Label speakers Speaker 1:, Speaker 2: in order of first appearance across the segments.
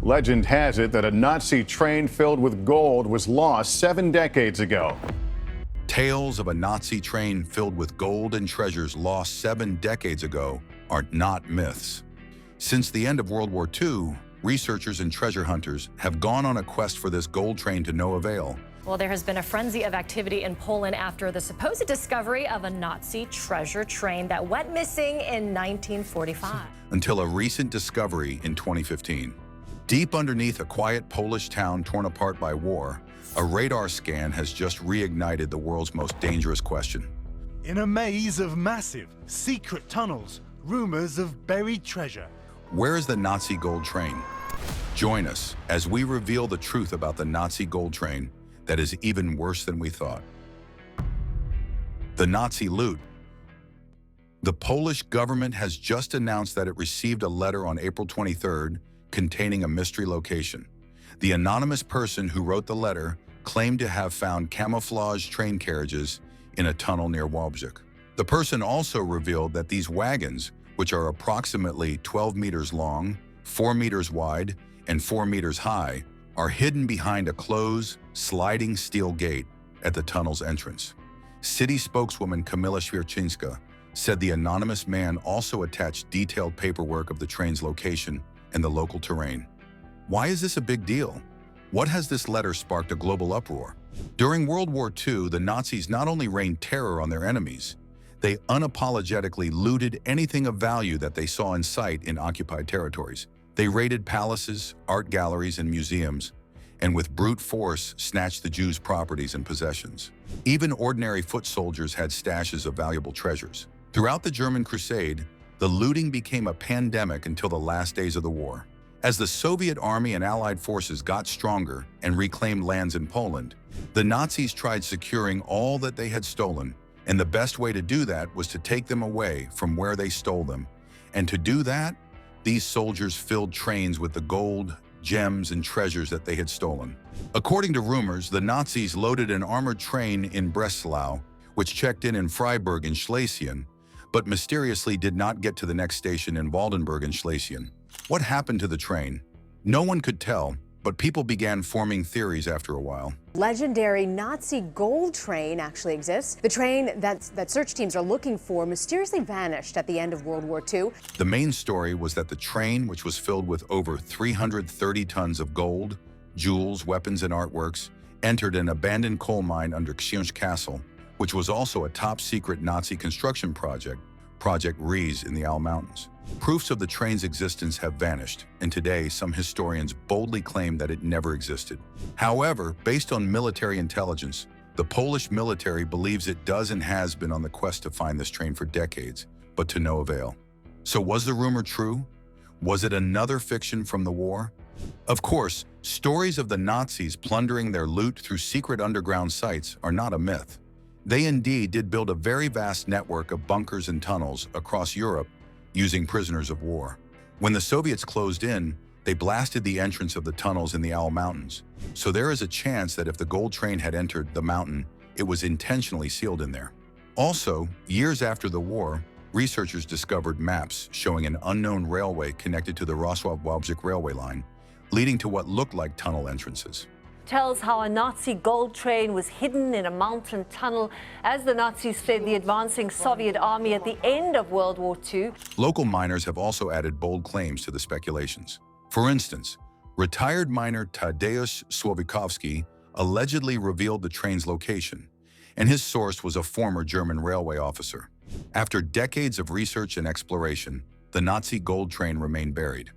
Speaker 1: Legend has it that a Nazi train filled with gold was lost 7 decades ago.
Speaker 2: Tales of a Nazi train filled with gold and treasures lost 7 decades ago are not myths. Since the end of World War II, researchers and treasure hunters have gone on a quest for this gold train to no avail.
Speaker 3: Well, there has been a frenzy of activity in Poland after the supposed discovery of a Nazi treasure train that went missing in 1945.
Speaker 2: Until a recent discovery in 2015. Deep underneath a quiet Polish town torn apart by war, a radar scan has just reignited the world's most dangerous question.
Speaker 4: In a maze of massive, secret tunnels, rumors of buried treasure.
Speaker 2: Where is the Nazi gold train? Join us as we reveal the truth about the Nazi gold train that is even worse than we thought. The Nazi loot. The Polish government has just announced that it received a letter on April 23rd containing a mystery location. The anonymous person who wrote the letter claimed to have found camouflage train carriages in a tunnel near Wałbrzych. The person also revealed that these wagons, which are approximately 12 meters long, 4 meters wide, and 4 meters high, are hidden behind a closed, sliding steel gate at the tunnel's entrance. City spokeswoman Kamila Świerczyńska said the anonymous man also attached detailed paperwork of the train's location and the local terrain. Why is this a big deal? What has this letter sparked a global uproar? During World War II, the Nazis not only rained terror on their enemies, they unapologetically looted anything of value that they saw in sight in occupied territories. They raided palaces, art galleries, and museums, and with brute force snatched the Jews' properties and possessions. Even ordinary foot soldiers had stashes of valuable treasures. Throughout the German Crusade, the looting became a pandemic until the last days of the war. As the Soviet army and Allied forces got stronger and reclaimed lands in Poland, the Nazis tried securing all that they had stolen, and the best way to do that was to take them away from where they stole them. And to do that, these soldiers filled trains with the gold, gems, and treasures that they had stolen. According to rumors, the Nazis loaded an armored train in Breslau, which checked in Freiburg in Schlesien, but mysteriously did not get to the next station in Waldenburg in Schlesien. What happened to the train? No one could tell, but people began forming theories after a while.
Speaker 5: Legendary Nazi gold train actually exists. The train that search teams are looking for mysteriously vanished at the end of World War II.
Speaker 2: The main story was that the train, which was filled with over 330 tons of gold, jewels, weapons, and artworks, entered an abandoned coal mine under Książ Castle, which was also a top-secret Nazi construction project, Project Rees in the Al Mountains. Proofs of the train's existence have vanished, and today some historians boldly claim that it never existed. However, based on military intelligence, the Polish military believes it does and has been on the quest to find this train for decades, but to no avail. So was the rumor true? Was it another fiction from the war? Of course, stories of the Nazis plundering their loot through secret underground sites are not a myth. They indeed did build a very vast network of bunkers and tunnels across Europe using prisoners of war. When the Soviets closed in, they blasted the entrance of the tunnels in the Al Mountains. So there is a chance that if the gold train had entered the mountain, it was intentionally sealed in there. Also, years after the war, researchers discovered maps showing an unknown railway connected to the Wrocław-Wałbrzych railway line, leading to what looked like tunnel entrances.
Speaker 6: Tells how a Nazi gold train was hidden in a mountain tunnel as the Nazis fled the advancing Soviet army at the end of World War II.
Speaker 2: Local miners have also added bold claims to the speculations. For instance, retired miner Tadeusz Słowikowski allegedly revealed the train's location, and his source was a former German railway officer. After decades of research and exploration, the Nazi gold train remained buried.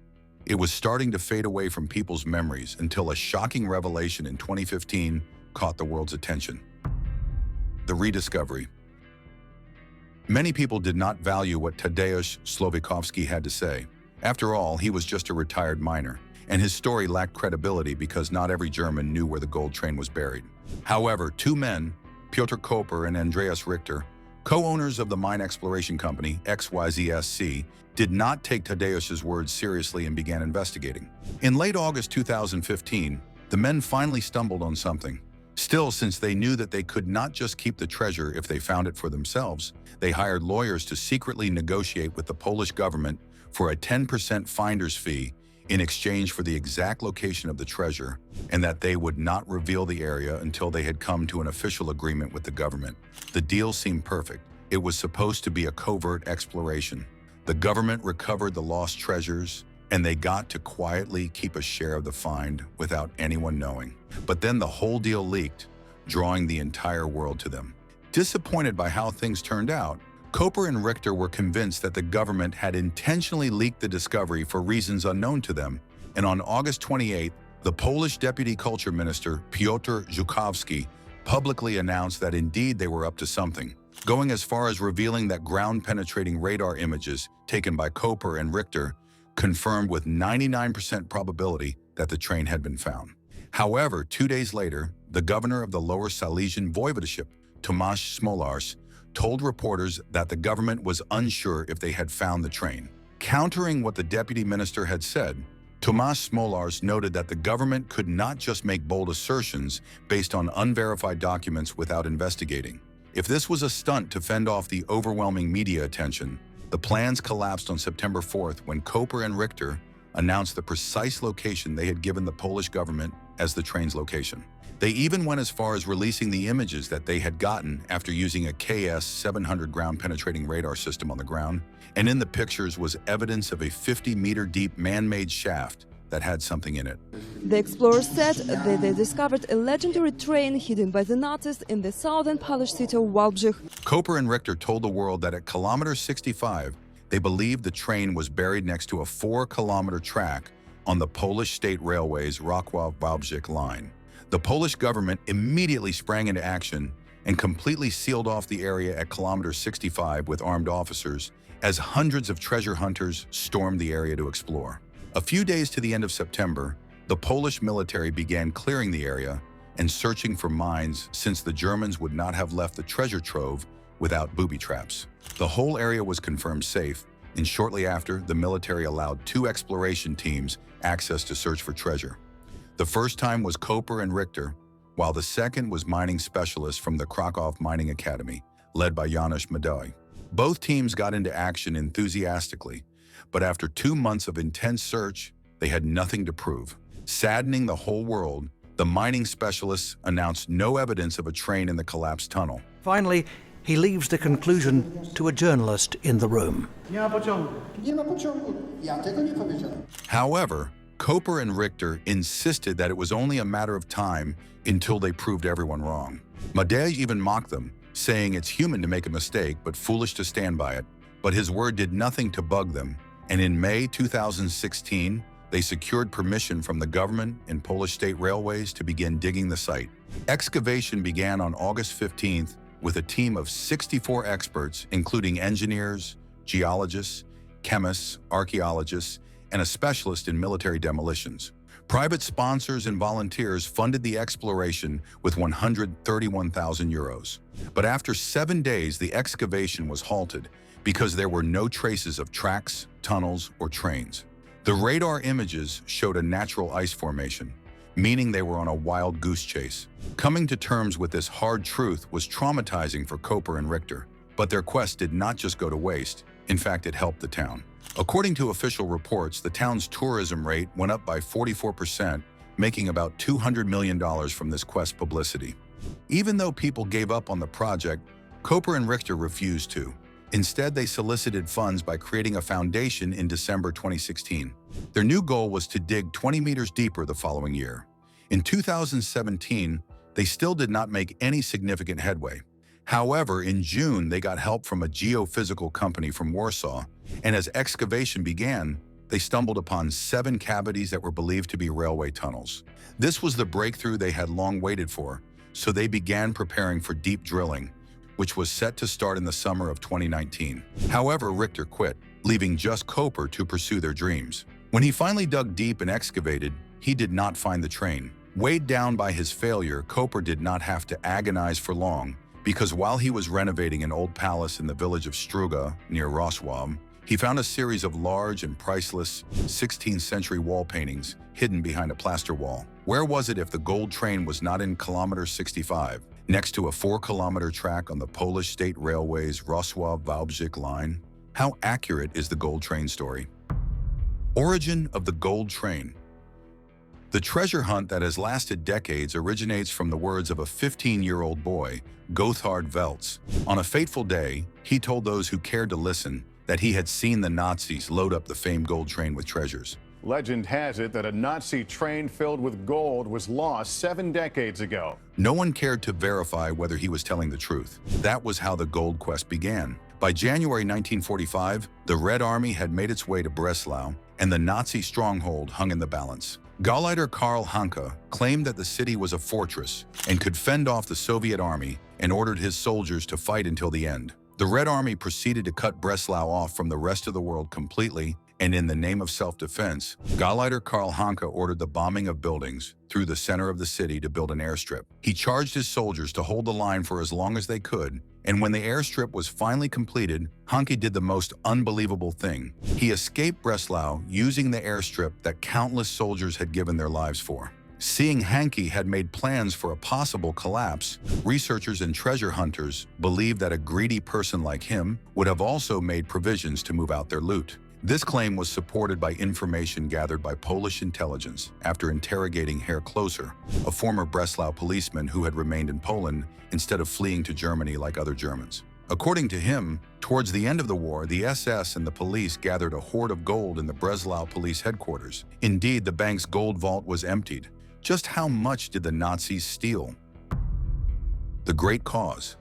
Speaker 2: It was starting to fade away from people's memories until a shocking revelation in 2015 caught the world's attention. The Rediscovery. Many people did not value what Tadeusz Słowikowski had to say. After all, he was just a retired miner, and his story lacked credibility because not every German knew where the gold train was buried. However, 2 men, Piotr Koper and Andreas Richter, co-owners of the mine exploration company XYZSC, did not take Tadeusz's words seriously and began investigating. In late August 2015, the men finally stumbled on something. Still, since they knew that they could not just keep the treasure if they found it for themselves, they hired lawyers to secretly negotiate with the Polish government for a 10% finder's fee in exchange for the exact location of the treasure, and that they would not reveal the area until they had come to an official agreement with the government. The deal seemed perfect. It was supposed to be a covert exploration. The government recovered the lost treasures, and they got to quietly keep a share of the find without anyone knowing. But then the whole deal leaked, drawing the entire world to them. Disappointed by how things turned out, Koper and Richter were convinced that the government had intentionally leaked the discovery for reasons unknown to them, and on August 28th, the Polish Deputy Culture Minister, Piotr Żukowski, publicly announced that indeed they were up to something, going as far as revealing that ground-penetrating radar images taken by Koper and Richter confirmed with 99% probability that the train had been found. However, 2 days later, the governor of the Lower Silesian Voivodeship, Tomasz Smolars, told reporters that the government was unsure if they had found the train. Countering what the deputy minister had said, Tomasz Smolars noted that the government could not just make bold assertions based on unverified documents without investigating. If this was a stunt to fend off the overwhelming media attention, the plans collapsed on September 4th when Koper and Richter announced the precise location they had given the Polish government as the train's location. They even went as far as releasing the images that they had gotten after using a KS-700 ground-penetrating radar system on the ground, and in the pictures was evidence of a 50-meter-deep man-made shaft that had something in it.
Speaker 7: The explorers said that they discovered a legendary train hidden by the Nazis in the southern Polish city of Wałbrzych.
Speaker 2: Koper and Richter told the world that at kilometer 65, they believed the train was buried next to a 4-kilometer track on the Polish State Railway's Wrocław-Wałbrzych line. The Polish government immediately sprang into action and completely sealed off the area at kilometer 65 with armed officers as hundreds of treasure hunters stormed the area to explore. A few days to the end of September, the Polish military began clearing the area and searching for mines since the Germans would not have left the treasure trove without booby traps. The whole area was confirmed safe, and shortly after, the military allowed 2 exploration teams access to search for treasure. The first time was Koper and Richter, while the second was mining specialists from the Kraków Mining Academy, led by Janusz Madej. Both teams got into action enthusiastically, but after 2 months of intense search, they had nothing to prove. Saddening the whole world, the mining specialists announced no evidence of a train in the collapsed tunnel.
Speaker 8: Finally, he leaves the conclusion to a journalist in the room.
Speaker 2: However, Koper and Richter insisted that it was only a matter of time until they proved everyone wrong. Madej even mocked them, saying it's human to make a mistake but foolish to stand by it. But his word did nothing to bug them, and in May 2016, they secured permission from the government and Polish State Railways to begin digging the site. Excavation began on August 15th with a team of 64 experts, including engineers, geologists, chemists, archaeologists, and a specialist in military demolitions. Private sponsors and volunteers funded the exploration with 131,000 euros. But after 7 days, the excavation was halted because there were no traces of tracks, tunnels, or trains. The radar images showed a natural ice formation, meaning they were on a wild goose chase. Coming to terms with this hard truth was traumatizing for Koper and Richter, but their quest did not just go to waste. In fact, it helped the town. According to official reports, the town's tourism rate went up by 44%, making about $200 million from this quest publicity. Even though people gave up on the project, Koper and Richter refused to. Instead, they solicited funds by creating a foundation in December 2016. Their new goal was to dig 20 meters deeper the following year. In 2017, they still did not make any significant headway. However, in June, they got help from a geophysical company from Warsaw, and as excavation began, they stumbled upon 7 cavities that were believed to be railway tunnels. This was the breakthrough they had long waited for, so they began preparing for deep drilling, which was set to start in the summer of 2019. However, Richter quit, leaving just Koper to pursue their dreams. When he finally dug deep and excavated, he did not find the train. Weighed down by his failure, Koper did not have to agonize for long, because while he was renovating an old palace in the village of Struga near Wrocław, he found a series of large and priceless 16th century wall paintings hidden behind a plaster wall. Where was it if the gold train was not in kilometer 65, next to a 4-kilometer track on the Polish State Railway's Wrocław-Wałbrzych line? How accurate is the gold train story? Origin of the gold train. The treasure hunt that has lasted decades originates from the words of a 15-year-old boy, Gotthard Welz. On a fateful day, he told those who cared to listen that he had seen the Nazis load up the famed gold train with treasures.
Speaker 1: Legend has it that a Nazi train filled with gold was lost 7 decades ago.
Speaker 2: No one cared to verify whether he was telling the truth. That was how the gold quest began. By January 1945, the Red Army had made its way to Breslau, and the Nazi stronghold hung in the balance. Gauleiter Karl Hanke claimed that the city was a fortress and could fend off the Soviet army and ordered his soldiers to fight until the end. The Red Army proceeded to cut Breslau off from the rest of the world completely, and in the name of self-defense, Gauleiter Karl Hanke ordered the bombing of buildings through the center of the city to build an airstrip. He charged his soldiers to hold the line for as long as they could, and when the airstrip was finally completed, Hanke did the most unbelievable thing. He escaped Breslau using the airstrip that countless soldiers had given their lives for. Seeing Hanke had made plans for a possible collapse, researchers and treasure hunters believed that a greedy person like him would have also made provisions to move out their loot. This claim was supported by information gathered by Polish intelligence after interrogating Herr Klöser, a former Breslau policeman who had remained in Poland instead of fleeing to Germany like other Germans. According to him, towards the end of the war, the SS and the police gathered a hoard of gold in the Breslau police headquarters. Indeed, the bank's gold vault was emptied. Just how much did the Nazis steal? The Great Cause.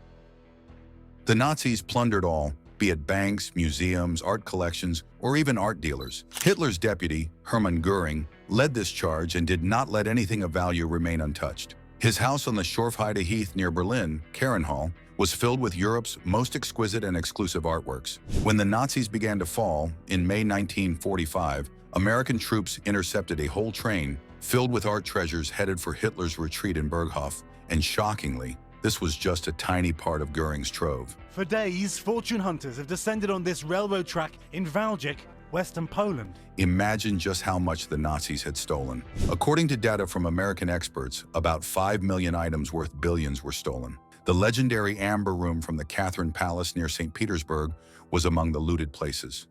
Speaker 2: The Nazis plundered all, be it banks, museums, art collections, or even art dealers. Hitler's deputy, Hermann Göring, led this charge and did not let anything of value remain untouched. His house on the Schorfheide Heath near Berlin, Karenhall, was filled with Europe's most exquisite and exclusive artworks. When the Nazis began to fall, in May 1945, American troops intercepted a whole train filled with art treasures headed for Hitler's retreat in Berghof, and shockingly, this was just a tiny part of Göring's trove.
Speaker 4: For days, fortune hunters have descended on this railroad track in Wałbrzych, western Poland.
Speaker 2: Imagine just how much the Nazis had stolen. According to data from American experts, about 5 million items worth billions were stolen. The legendary Amber Room from the Catherine Palace near St. Petersburg was among the looted places.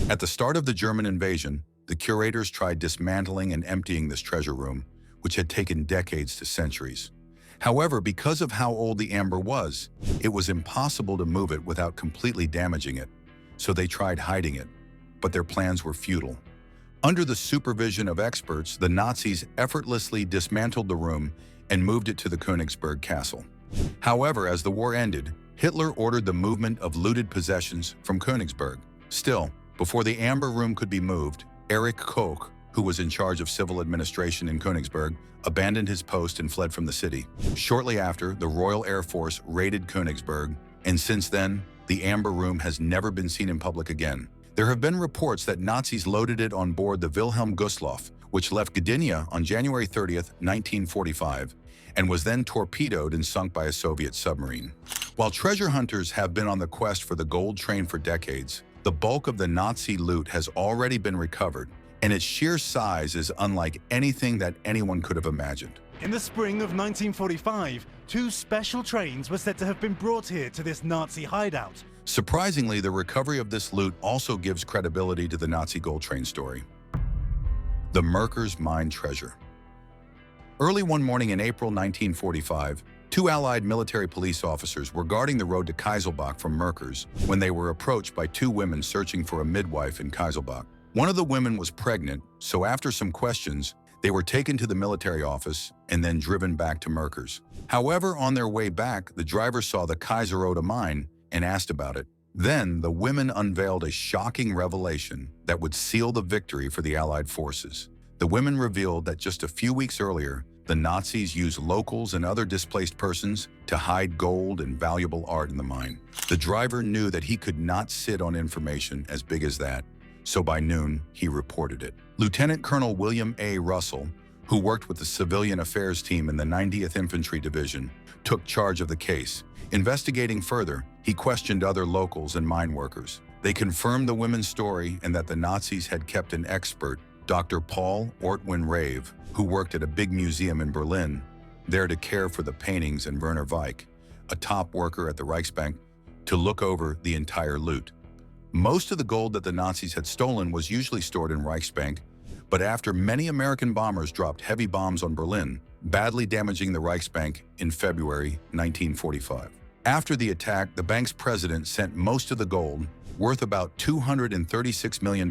Speaker 2: At the start of the German invasion, the curators tried dismantling and emptying this treasure room, which had taken decades to centuries. However, because of how old the amber was, it was impossible to move it without completely damaging it, so they tried hiding it, but their plans were futile. Under the supervision of experts, the Nazis effortlessly dismantled the room and moved it to the Königsberg Castle. However, as the war ended, Hitler ordered the movement of looted possessions from Königsberg. Still, before the amber room could be moved, Erich Koch, who was in charge of civil administration in Königsberg, abandoned his post and fled from the city. Shortly after, the Royal Air Force raided Königsberg, and since then, the Amber Room has never been seen in public again. There have been reports that Nazis loaded it on board the Wilhelm Gustloff, which left Gdynia on January 30th, 1945, and was then torpedoed and sunk by a Soviet submarine. While treasure hunters have been on the quest for the gold train for decades, the bulk of the Nazi loot has already been recovered, and its sheer size is unlike anything that anyone could have imagined.
Speaker 4: In the spring of 1945, 2 special trains were said to have been brought here to this Nazi hideout.
Speaker 2: Surprisingly, the recovery of this loot also gives credibility to the Nazi gold train story. The Murkers mine treasure. Early one morning in April 1945, 2 Allied military police officers were guarding the road to Keiselbach from Murkers when they were approached by 2 women searching for a midwife in Keiselbach. One of the women was pregnant, so after some questions, they were taken to the military office and then driven back to Murkers. However, on their way back, the driver saw the Kaiserode mine and asked about it. Then, the women unveiled a shocking revelation that would seal the victory for the Allied forces. The women revealed that just a few weeks earlier, the Nazis used locals and other displaced persons to hide gold and valuable art in the mine. The driver knew that he could not sit on information as big as that, so by noon, he reported it. Lieutenant Colonel William A. Russell, who worked with the Civilian Affairs Team in the 90th Infantry Division, took charge of the case. Investigating further, he questioned other locals and mine workers. They confirmed the women's story and that the Nazis had kept an expert, Dr. Paul Ortwin Rave, who worked at a big museum in Berlin, there to care for the paintings, and Werner Weick, a top worker at the Reichsbank, to look over the entire loot. Most of the gold that the Nazis had stolen was usually stored in Reichsbank, but after many American bombers dropped heavy bombs on Berlin, badly damaging the Reichsbank in February 1945. After the attack, the bank's president sent most of the gold, worth about $236 million,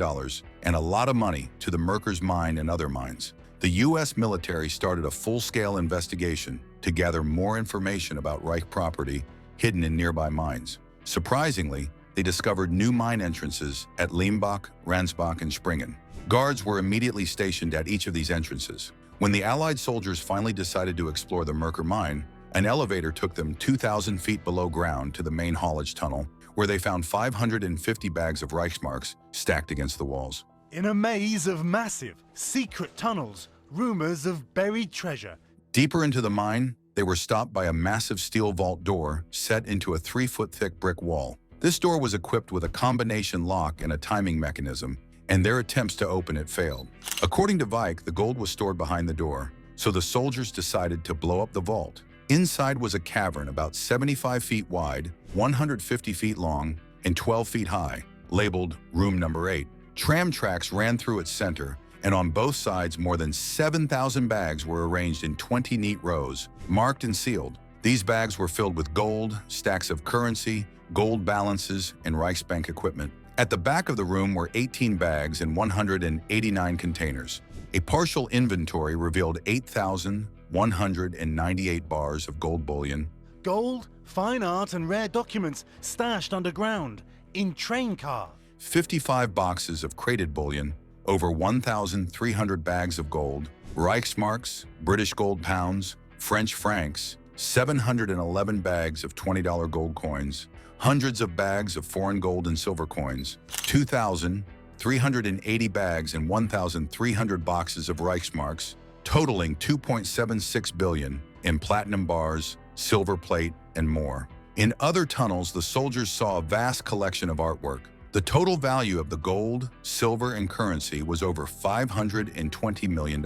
Speaker 2: and a lot of money, to the Murkers mine and other mines. The U.S. military started a full-scale investigation to gather more information about Reich property hidden in nearby mines. Surprisingly, they discovered new mine entrances at Leimbach, Ransbach, and Springen. Guards were immediately stationed at each of these entrances. When the Allied soldiers finally decided to explore the Murker mine, an elevator took them 2,000 feet below ground to the main haulage tunnel, where they found 550 bags of Reichsmarks stacked against the walls.
Speaker 4: In a maze of massive, secret tunnels, rumors of buried treasure.
Speaker 2: Deeper into the mine, they were stopped by a massive steel vault door set into a 3-foot-thick brick wall. This door was equipped with a combination lock and a timing mechanism, and their attempts to open it failed. According to Weick, the gold was stored behind the door, so the soldiers decided to blow up the vault. Inside was a cavern about 75 feet wide, 150 feet long, and 12 feet high, labeled Room Number 8. Tram tracks ran through its center, and on both sides more than 7,000 bags were arranged in 20 neat rows, marked and sealed. These bags were filled with gold, stacks of currency, gold balances, and Reichsbank equipment. At the back of the room were 18 bags and 189 containers. A partial inventory revealed 8,198 bars of gold bullion.
Speaker 4: Gold, fine art, and rare documents stashed underground, in train car.
Speaker 2: 55 boxes of crated bullion, over 1,300 bags of gold, Reichsmarks, British gold pounds, French francs, 711 bags of $20 gold coins, hundreds of bags of foreign gold and silver coins, 2,380 bags and 1,300 boxes of Reichsmarks, totaling $2.76 billion in platinum bars, silver plate, and more. In other tunnels, the soldiers saw a vast collection of artwork. The total value of the gold, silver, and currency was over $520 million.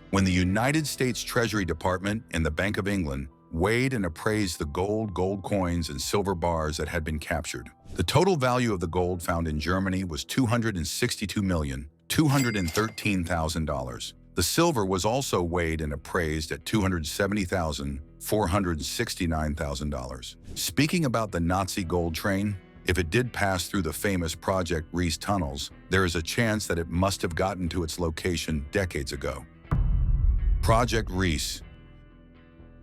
Speaker 2: When the United States Treasury Department and the Bank of England weighed and appraised the gold coins, and silver bars that had been captured, the total value of the gold found in Germany was $262,213,000. The silver was also weighed and appraised at $270,469,000. Speaking about the Nazi gold train, if it did pass through the famous Project Reese tunnels, there is a chance that it must have gotten to its location decades ago. Project Reese.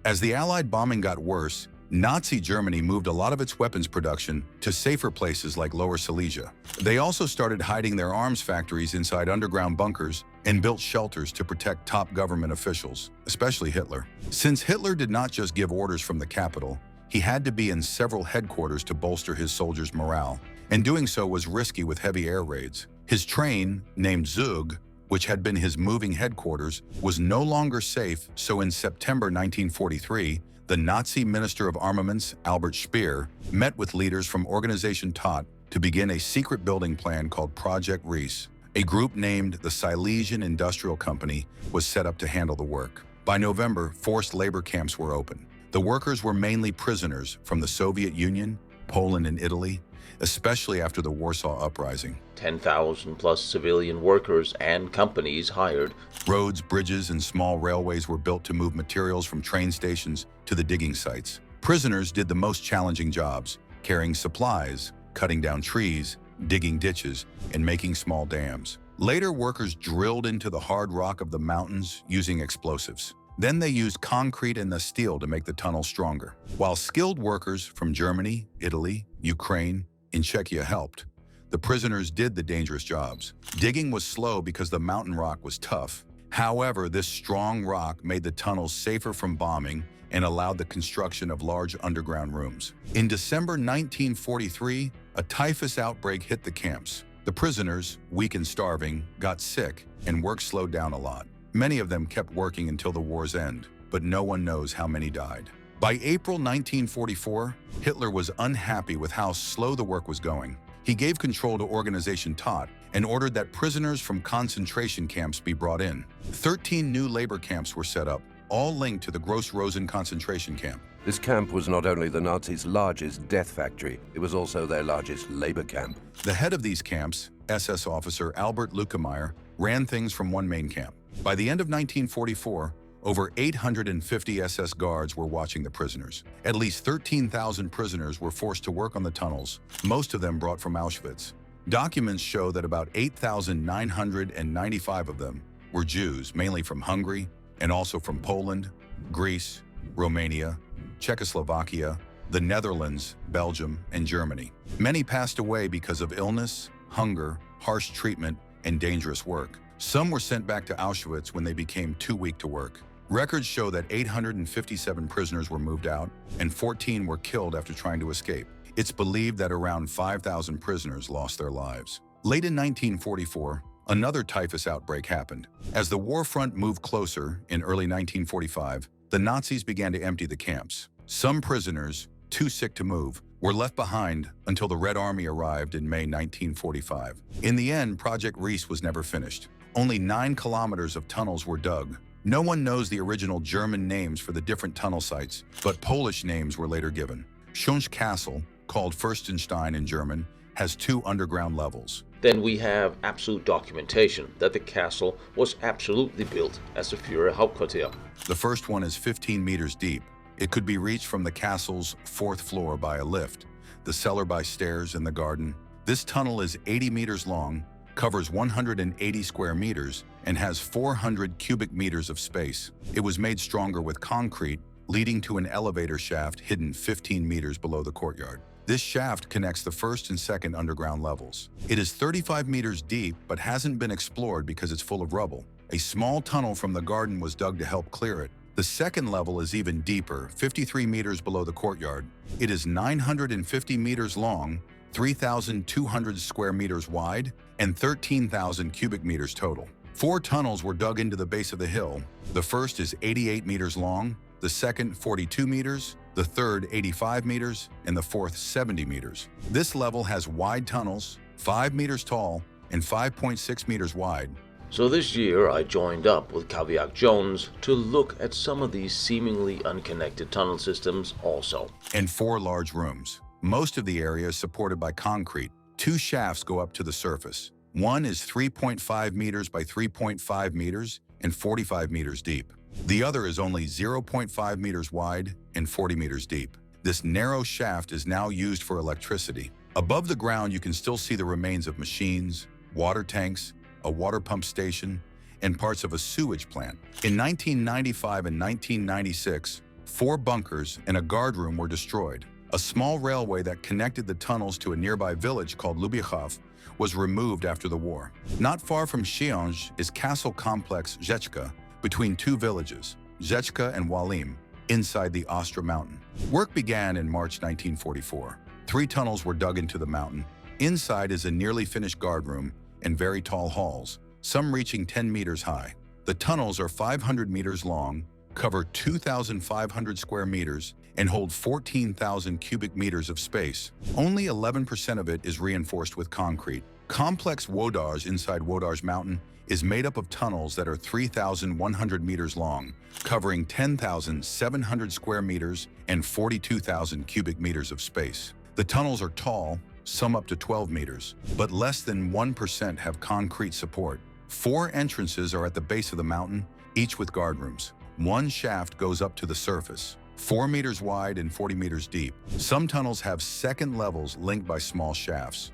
Speaker 2: As the Allied bombing got worse, Nazi Germany moved a lot of its weapons production to safer places like Lower Silesia. They also started hiding their arms factories inside underground bunkers and built shelters to protect top government officials, especially Hitler. Since Hitler did not just give orders from the capital, he had to be in several headquarters to bolster his soldiers' morale, and doing so was risky with heavy air raids. His train, named Zug, which had been his moving headquarters, was no longer safe, so in September 1943, the Nazi Minister of Armaments, Albert Speer, met with leaders from Organization Todt to begin a secret building plan called Project Reese. A group named the Silesian Industrial Company was set up to handle the work. By November, forced labor camps were open. The workers were mainly prisoners from the Soviet Union, Poland, and Italy, especially after the Warsaw Uprising.
Speaker 9: 10,000 plus civilian workers and companies hired.
Speaker 2: Roads, bridges, and small railways were built to move materials from train stations to the digging sites. Prisoners did the most challenging jobs, carrying supplies, cutting down trees, digging ditches, and making small dams. Later, workers drilled into the hard rock of the mountains using explosives. Then they used concrete and the steel to make the tunnel stronger. While skilled workers from Germany, Italy, Ukraine, and Czechia helped, the prisoners did the dangerous jobs. Digging was slow because the mountain rock was tough. However, this strong rock made the tunnels safer from bombing and allowed the construction of large underground rooms. In December 1943, a typhus outbreak hit the camps. The prisoners, weak and starving, got sick, and work slowed down a lot. Many of them kept working until the war's end, but no one knows how many died. By April 1944, Hitler was unhappy with how slow the work was going. He gave control to Organization Todt and ordered that prisoners from concentration camps be brought in. 13 new labor camps were set up, all linked to the Gross-Rosen concentration camp.
Speaker 10: This camp was not only the Nazis' largest death factory, it was also their largest labor camp.
Speaker 2: The head of these camps, SS officer Albert Lukemeyer, ran things from one main camp. By the end of 1944, over 850 SS guards were watching the prisoners. At least 13,000 prisoners were forced to work on the tunnels, most of them brought from Auschwitz. Documents show that about 8,995 of them were Jews, mainly from Hungary and also from Poland, Greece, Romania, Czechoslovakia, the Netherlands, Belgium, and Germany. Many passed away because of illness, hunger, harsh treatment, and dangerous work. Some were sent back to Auschwitz when they became too weak to work. Records show that 857 prisoners were moved out and 14 were killed after trying to escape. It's believed that around 5,000 prisoners lost their lives. Late in 1944, another typhus outbreak happened. As the war front moved closer in early 1945, the Nazis began to empty the camps. Some prisoners, too sick to move, were left behind until the Red Army arrived in May 1945. In the end, Project Reese was never finished. Only 9 kilometers of tunnels were dug. No one knows the original German names for the different tunnel sites, but Polish names were later given. Schönsch Castle, called Fürstenstein in German, has 2 underground levels.
Speaker 9: Then we have absolute documentation that the castle was absolutely built as a Führer Hauptquartier.
Speaker 2: The first one is 15 meters deep. It could be reached from the castle's 4th floor by a lift, the cellar by stairs, and the garden. This tunnel is 80 meters long, covers 180 square meters, and has 400 cubic meters of space. It was made stronger with concrete, leading to an elevator shaft hidden 15 meters below the courtyard. This shaft connects the 1st and 2nd underground levels. It is 35 meters deep, but hasn't been explored because it's full of rubble. A small tunnel from the garden was dug to help clear it. The 2nd level is even deeper, 53 meters below the courtyard. It is 950 meters long, 3,200 square meters wide, and 13,000 cubic meters total. 4 tunnels were dug into the base of the hill. The first is 88 meters long, the second 42 meters, the third 85 meters, and the 4th 70 meters. This level has wide tunnels, 5 meters tall and 5.6 meters wide.
Speaker 9: So this year I joined up with Kaviak Jones to look at some of these seemingly unconnected tunnel systems also.
Speaker 2: And 4 large rooms. Most of the area is supported by concrete. 2 shafts go up to the surface. One is 3.5 meters by 3.5 meters and 45 meters deep. The other is only 0.5 meters wide and 40 meters deep. This narrow shaft is now used for electricity. Above the ground, you can still see the remains of machines, water tanks, a water pump station, and parts of a sewage plant. In 1995 and 1996, 4 bunkers and a guard room were destroyed. A small railway that connected the tunnels to a nearby village called Lubichov was removed after the war. Not far from Chionge is castle complex Zhechka, between 2 villages, Zhechka and Walim, inside the Ostra mountain. Work began in March 1944. 3 tunnels were dug into the mountain. Inside is a nearly finished guard room and very tall halls, some reaching 10 meters high. The tunnels are 500 meters long, cover 2,500 square meters, and hold 14,000 cubic meters of space. Only 11% of it is reinforced with concrete. Complex Wodarz inside Wodarz Mountain is made up of tunnels that are 3,100 meters long, covering 10,700 square meters and 42,000 cubic meters of space. The tunnels are tall, some up to 12 meters, but less than 1% have concrete support. 4 entrances are at the base of the mountain, each with guard rooms. 1 shaft goes up to the surface, 4 meters wide and 40 meters deep. Some tunnels have 2nd levels linked by small shafts.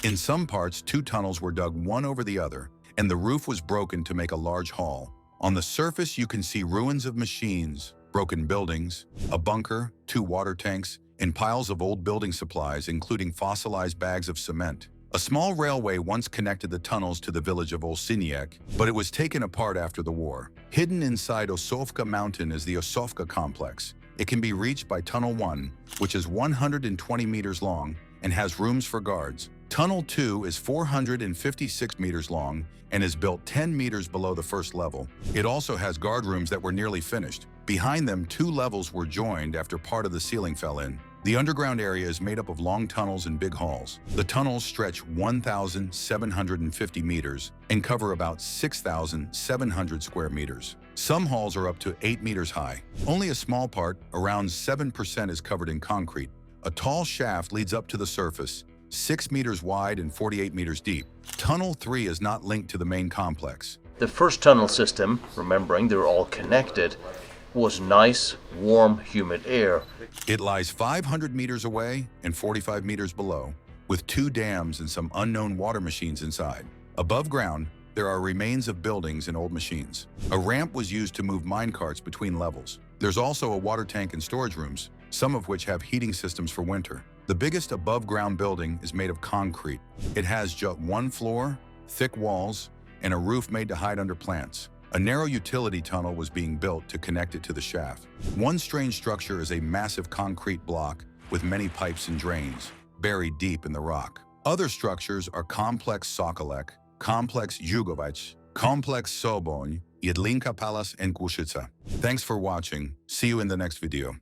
Speaker 2: In some parts, 2 tunnels were dug one over the other, and the roof was broken to make a large hall. On the surface, you can see ruins of machines, broken buildings, a bunker, 2 water tanks, and piles of old building supplies, including fossilized bags of cement. A small railway once connected the tunnels to the village of Olsiniak, but it was taken apart after the war. Hidden inside Osovka Mountain is the Osovka complex. It can be reached by Tunnel 1, which is 120 meters long and has rooms for guards. Tunnel 2 is 456 meters long and is built 10 meters below the first level. It also has guard rooms that were nearly finished. Behind them, 2 levels were joined after part of the ceiling fell in. The underground area is made up of long tunnels and big halls. The tunnels stretch 1,750 meters and cover about 6,700 square meters. Some halls are up to 8 meters high. Only a small part, around 7%, is covered in concrete. A tall shaft leads up to the surface, 6 meters wide and 48 meters deep. Tunnel 3 is not linked to the main complex.
Speaker 9: The first tunnel system, remembering they're all connected, was nice, warm, humid air.
Speaker 2: It lies 500 meters away and 45 meters below, with 2 dams and some unknown water machines inside. Above ground, there are remains of buildings and old machines. A ramp was used to move minecarts between levels. There's also a water tank and storage rooms, some of which have heating systems for winter. The biggest above-ground building is made of concrete. It has just 1 floor, thick walls, and a roof made to hide under plants. A narrow utility tunnel was being built to connect it to the shaft. One strange structure is a massive concrete block with many pipes and drains, buried deep in the rock. Other structures are Complex Sokolek, Complex Jugovac, Complex Soboń, Jedlinka Palace, and Kłuszyca. Thanks for watching. See you in the next video.